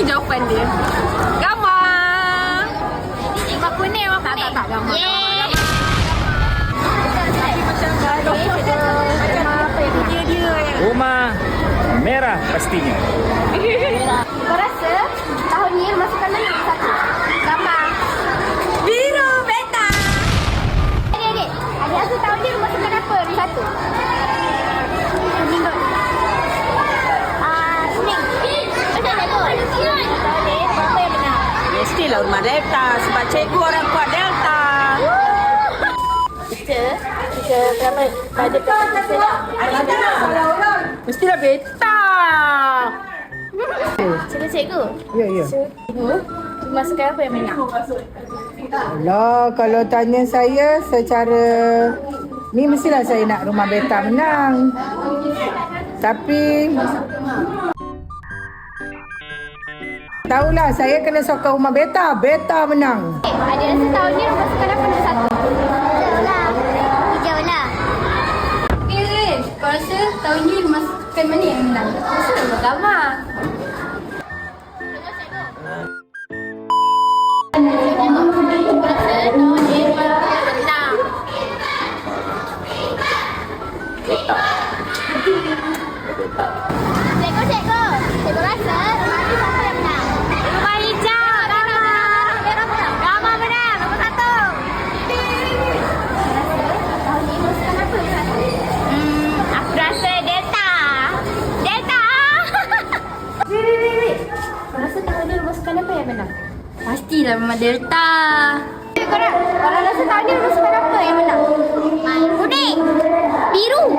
Ini jawapan dia. Gambar. Mak kuning, mak kuning. Tak, gambar. Yeay. Rumah merah pastinya. Kau rasa tahun ni masukkan mana satu? Gambar. Biru beta. Adik-adik, adik rasa tahun ni masukkan apa? Satu. Kuning kot. Kuning. Macam mana kot? Tahun ni, apa yang benar? Mestilah rumah Delta sebab cikgu orang kuat Delta. Kita berapa pada kita dah? Mestilah beta. Cikgu. Ya, ya. Cikgu, masukkan apa yang benar? Alah, kalau tanya saya secara ni mestilah saya nak rumah beta menang. Tapi tahulah saya kena sokong rumah beta. Beta menang. Adik rasa tahun ni masukkan apa nombor satu? Hijau lah. Kau rasa tahun ni masukkan mana yang menang? Rasa gambar. Cikgu. Cikgu rasa rumah ni siapa yang menang? Rumah hijau. Gambar menang. Nombor satu. Tahun ni masukkan apa yang satu? Aku rasa Delta. Delta. Kau rasa tahun ni masukkan apa yang menang? Pastilah rumah Delta. Korang rasa tahun ni masukkan apa yang menang? Kuning. Biru.